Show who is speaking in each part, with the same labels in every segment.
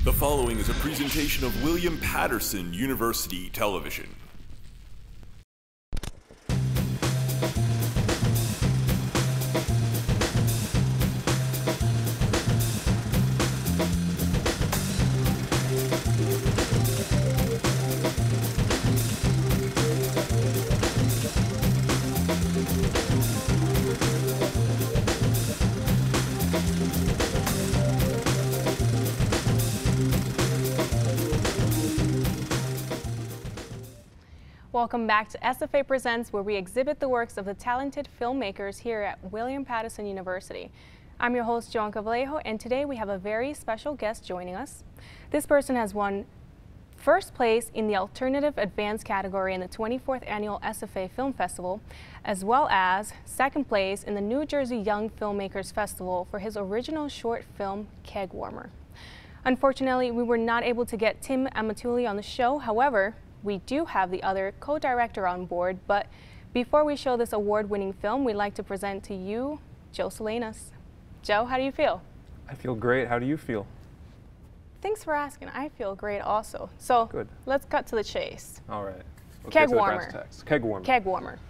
Speaker 1: The following is a presentation of William Patterson University Television.
Speaker 2: Welcome back to SFA Presents, where we exhibit the works of the talented filmmakers here at William Patterson University. I'm your host, Joanca Vallejo, and today we have a very special guest joining us. This person has won first place in the Alternative Advanced category in the 24th Annual SFA Film Festival, as well as second place in the New Jersey Young Filmmakers Festival for his original short film, Keg Warmer. Unfortunately, we were not able to get Tim Amatuli on the show. However, we do have the other co-director on board, but before we show this award-winning film, we'd like to present to you Joe Saulenas. Joe, how do you feel?
Speaker 3: I feel great. How do you feel?
Speaker 2: Thanks for asking. I feel great also. So
Speaker 3: good.
Speaker 2: Let's cut to the chase.
Speaker 3: All right.
Speaker 2: Keg Warmer.
Speaker 3: Keg Warmer.
Speaker 2: Keg Warmer.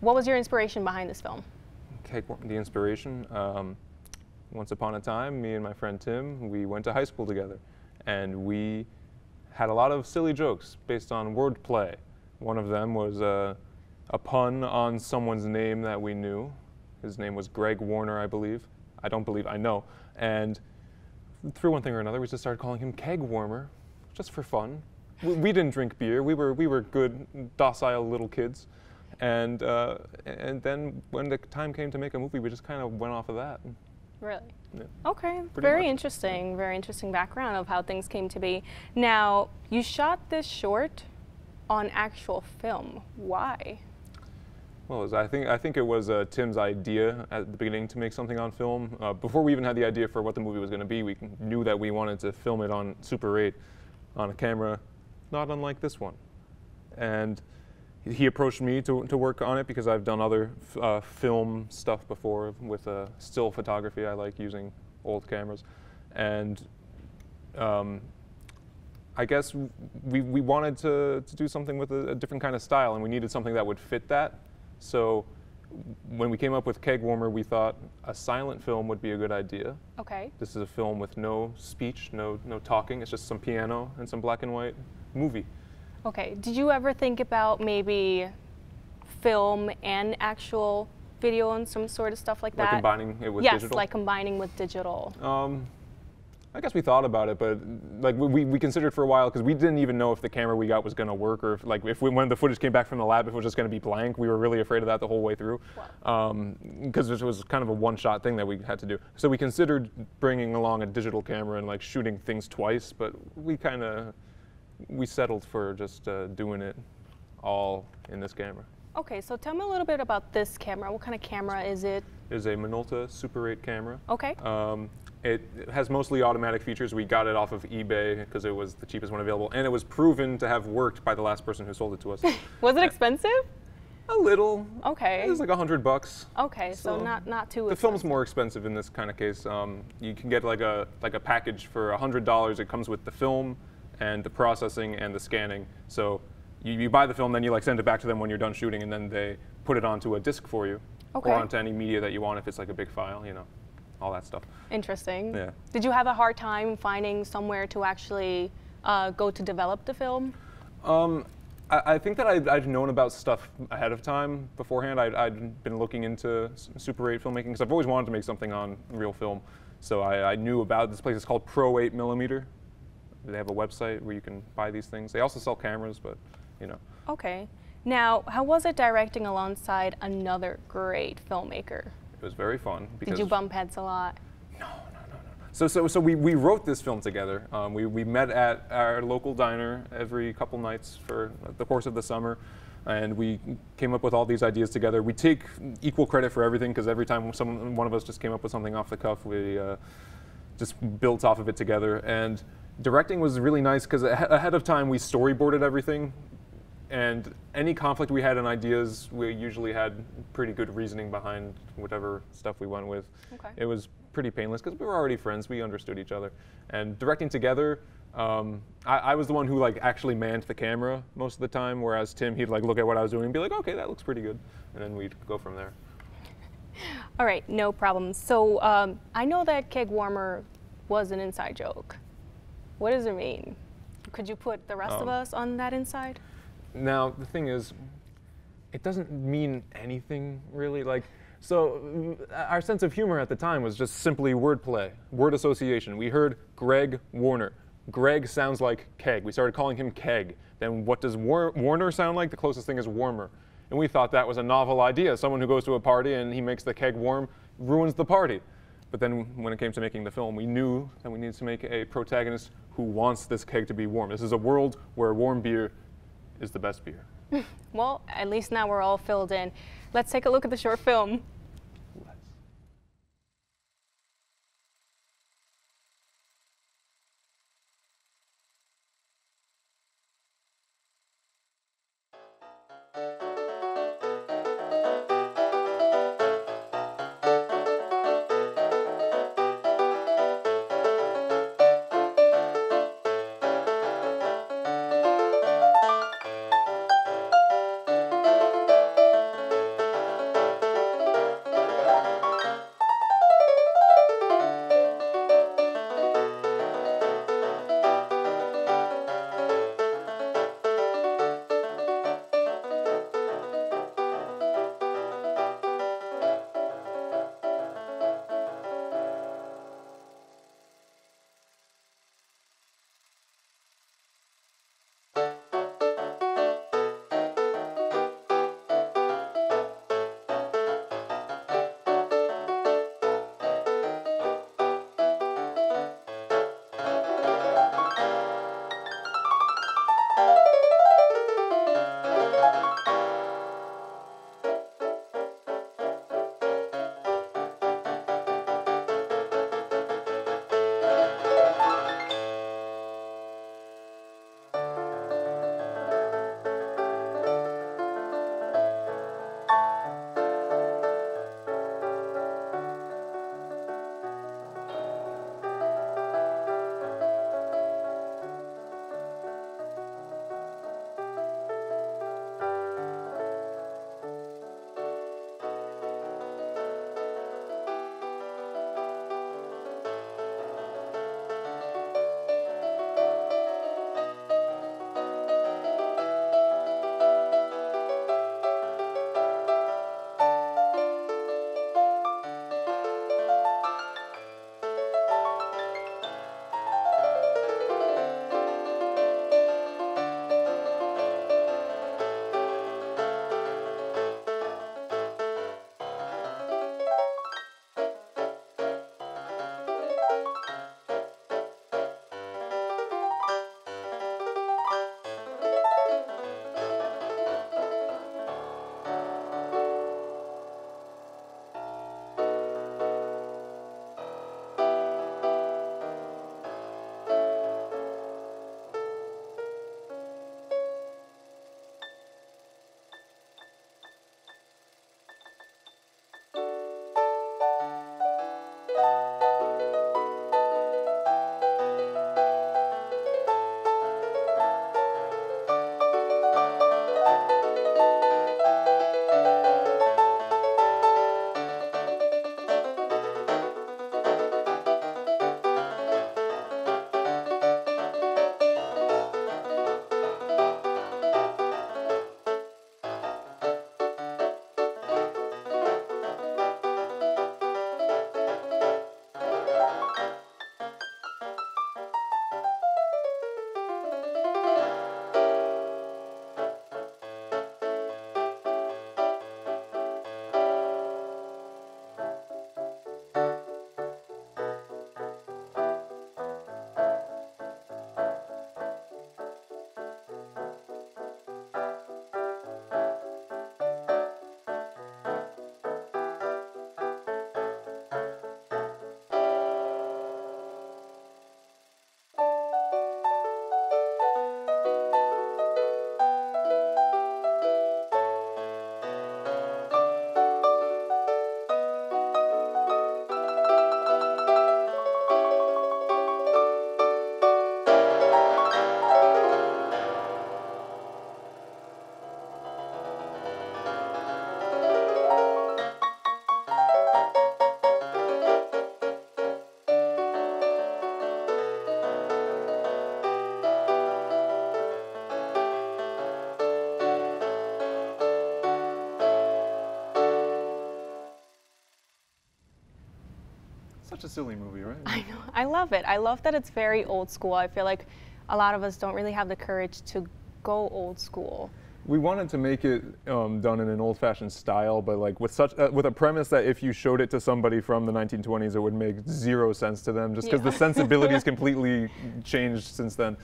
Speaker 2: What was your inspiration behind this film?
Speaker 3: The inspiration? Once upon a time, me and my friend Tim, we went to high school together, and we had a lot of silly jokes based on wordplay. One of them was a pun on someone's name that we knew. His name was Keg Warmer, I believe. I know. And through one thing or another, we just started calling him Keg Warmer, just for fun. We didn't drink beer. We were good, docile little kids. And then when the time came to make a movie, we just kind of went off of that.
Speaker 2: Really?
Speaker 3: Yeah.
Speaker 2: Okay, very interesting background of how things came to be. Now, you shot this short on actual film. Why?
Speaker 3: Well, I think it was Tim's idea at the beginning to make something on film. Before we even had the idea for what the movie was going to be, we knew that we wanted to film it on Super 8 on a camera not unlike this one. And he approached me to work on it because I've done other film stuff before with still photography. I like using old cameras. And I guess we wanted to do something with a different kind of style, and we needed something that would fit that. So when we came up with Keg Warmer, we thought a silent film would be a good idea.
Speaker 2: Okay.
Speaker 3: This is a film with no speech, no talking. It's just some piano and some black and white movie.
Speaker 2: Okay, did you ever think about maybe film and actual video and some sort of stuff like that?
Speaker 3: Like combining it with digital?
Speaker 2: Yes, like combining with digital.
Speaker 3: I guess we thought about it, but like we considered for a while because we didn't even know if the camera we got was going to work, or if when the footage came back from the lab, if it was just going to be blank. We were really afraid of that the whole way through, because it was kind of a one-shot thing that we had to do. So we considered bringing along a digital camera and like shooting things twice, but we settled for just doing it all in this camera.
Speaker 2: Okay, so tell me a little bit about this camera. What kind of camera is it?
Speaker 3: It is a Minolta Super 8 camera.
Speaker 2: Okay.
Speaker 3: It has mostly automatic features. We got it off of eBay because it was the cheapest one available, and it was proven to have worked by the last person who sold it to us.
Speaker 2: Was it expensive?
Speaker 3: A little.
Speaker 2: Okay.
Speaker 3: It was like $100.
Speaker 2: Okay, so not too expensive.
Speaker 3: The film's more expensive in this kind of case. You can get like a package for $100. It comes with the film and the processing and the scanning. So you buy the film, then you like send it back to them when you're done shooting, and then they put it onto a disc for you, or onto any media that you want if it's like a big file, you know, all that stuff.
Speaker 2: Interesting.
Speaker 3: Yeah.
Speaker 2: Did you have a hard time finding somewhere to actually go to develop the film?
Speaker 3: I think that I'd known about stuff ahead of time beforehand. I'd been looking into Super 8 filmmaking because I've always wanted to make something on real film. So I knew about this place. It's called Pro 8mm. They have a website where you can buy these things. They also sell cameras, but you know. Okay.
Speaker 2: Now, how was it directing alongside another great filmmaker?
Speaker 3: It was very fun.
Speaker 2: Did you bump heads a lot?
Speaker 3: No. So we wrote this film together. We met at our local diner every couple nights for the course of the summer, and we came up with all these ideas together. We take equal credit for everything because every time one of us just came up with something off the cuff, we just built off of it together. And directing was really nice because ahead of time we storyboarded everything, and any conflict we had in ideas, we usually had pretty good reasoning behind whatever stuff we went with.
Speaker 2: Okay.
Speaker 3: It was pretty painless because we were already friends. We understood each other. And directing together, I was the one who like actually manned the camera most of the time, whereas Tim, he'd like look at what I was doing and be like, okay, that looks pretty good. And then we'd go from there.
Speaker 2: All right, no problem. So I know that Keg Warmer was an inside joke. What does it mean? Could you put the rest of us on that inside?
Speaker 3: Now, the thing is, it doesn't mean anything really. Like, so our sense of humor at the time was just simply wordplay, word association. We heard Greg Warner. Greg sounds like Keg. We started calling him Keg. Then what does Warner sound like? The closest thing is warmer. And we thought that was a novel idea. Someone who goes to a party and he makes the keg warm ruins the party. But then when it came to making the film, we knew that we needed to make a protagonist who wants this keg to be warm. This is a world where warm beer is the best beer.
Speaker 2: Well, at least now we're all filled in. Let's take a look at the short film.
Speaker 3: silly movie, right?
Speaker 2: I know. I love it. I love that it's very old school. I feel like a lot of us don't really have the courage to go old school.
Speaker 3: We wanted to make it done in an old-fashioned style, but like with with a premise that if you showed it to somebody from the 1920s, it would make zero sense to them, just because the sensibilities completely changed since then.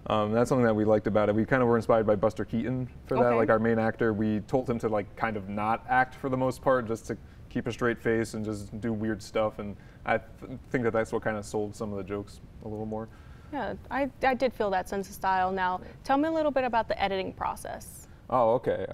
Speaker 3: That's something that we liked about it. We kind of were inspired by Buster Keaton for that. Like our main actor, we told him to like kind of not act for the most part, just to keep a straight face and just do weird stuff. And I think that that's what kind of sold some of the jokes a little more.
Speaker 2: Yeah, I did feel that sense of style. Now, tell me a little bit about the editing process.
Speaker 3: Oh, okay.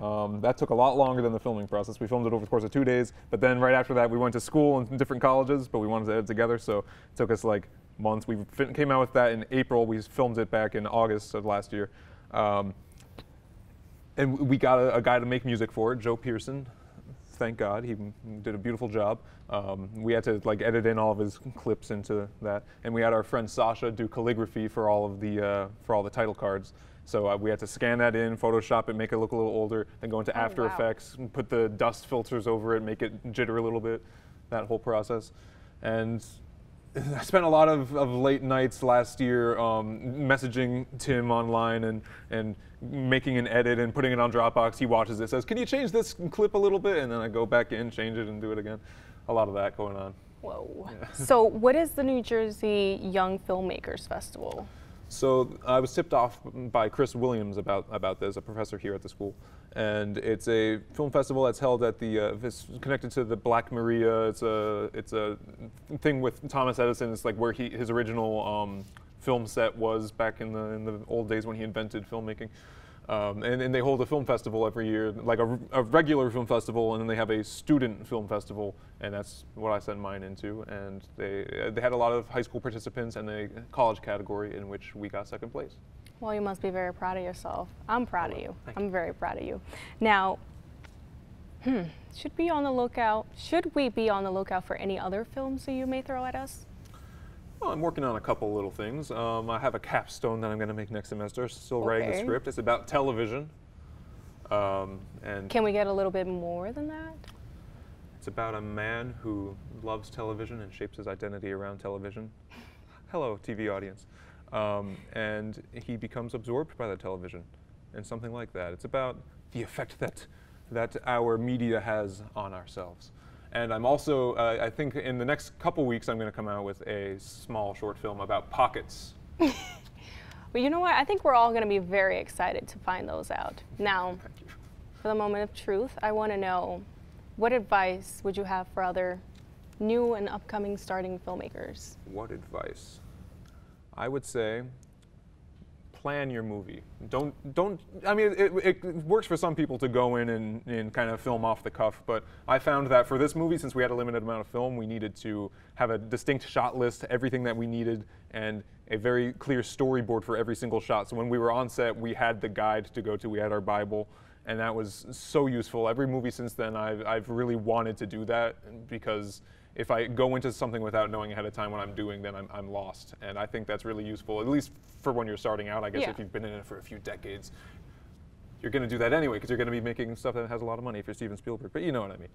Speaker 3: That took a lot longer than the filming process. We filmed it over the course of 2 days, but then right after that we went to school in different colleges, but we wanted to edit together, so it took us like months. We came out with that in April. We filmed it back in August of last year. And we got a guy to make music for it, Joe Pearson. Thank God, he did a beautiful job. We had to like edit in all of his clips into that, and we had our friend Sasha do calligraphy for all of the title cards. So we had to scan that in, Photoshop it, make it look a little older, then go into After Effects, and put the dust filters over it, make it jitter a little bit, that whole process. And I spent a lot of late nights last year messaging Tim online and making an edit and putting it on Dropbox. He watches it, says, "Can you change this clip a little bit?" And then I go back in, change it, and do it again. A lot of that going on.
Speaker 2: Whoa. Yeah. So what is the New Jersey Young Filmmakers Festival?
Speaker 3: So I was tipped off by Chris Williams about this, a professor here at the school. And it's a film festival that's held at the, it's connected to the Black Maria. It's a thing with Thomas Edison. It's like where his original film set was back in the old days when he invented filmmaking. And they hold a film festival every year, like a regular film festival, and then they have a student film festival, and that's what I sent mine into. And they had a lot of high school participants and a college category in which we got second place.
Speaker 2: Well, you must be very proud of yourself. I'm proud of you. I'm very proud of you. Now, should we be on the lookout for any other films that you may throw at us?
Speaker 3: Well, I'm working on a couple little things. I have a capstone that I'm going to make next semester. Still writing the script. It's about television. And
Speaker 2: can we get a little bit more than that?
Speaker 3: It's about a man who loves television and shapes his identity around television. Hello, TV audience. And he becomes absorbed by the television and something like that. It's about the effect that our media has on ourselves. And I'm also, I think in the next couple weeks, I'm going to come out with a small short film about pockets.
Speaker 2: Well, you know what? I think we're all going to be very excited to find those out. Now, for the moment of truth, I want to know, what advice would you have for other new and upcoming starting filmmakers?
Speaker 3: What advice? I would say, plan your movie. I mean, it works for some people to go in and kind of film off the cuff, but I found that for this movie, since we had a limited amount of film, we needed to have a distinct shot list, everything that we needed, and a very clear storyboard for every single shot. So when we were on set, we had the guide to go to, we had our Bible, and that was so useful. Every movie since then, I've really wanted to do that, because if I go into something without knowing ahead of time what I'm doing, then I'm lost. And I think that's really useful, at least for when you're starting out. I guess if you've been in it for a few decades, you're going to do that anyway, because you're going to be making stuff that has a lot of money if you're Steven Spielberg. But you know what I mean.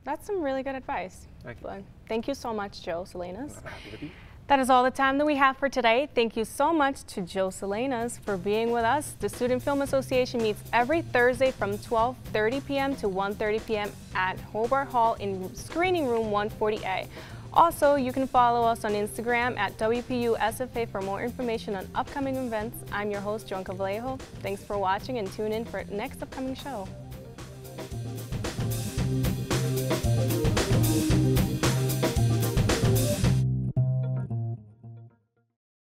Speaker 3: That's
Speaker 2: some really good advice.
Speaker 3: Thank you.
Speaker 2: Thank you so much, Joe Saulenas.
Speaker 3: I'm happy to be.
Speaker 2: That is all the time that we have for today. Thank you so much to Joe Saulenas for being with us. The Student Film Association meets every Thursday from 12:30 p.m. to 1:30 p.m. at Hobart Hall in Screening Room 140A. Also, you can follow us on Instagram at WPU-SFA for more information on upcoming events. I'm your host, Joanca Vallejo. Thanks for watching, and tune in for next upcoming show.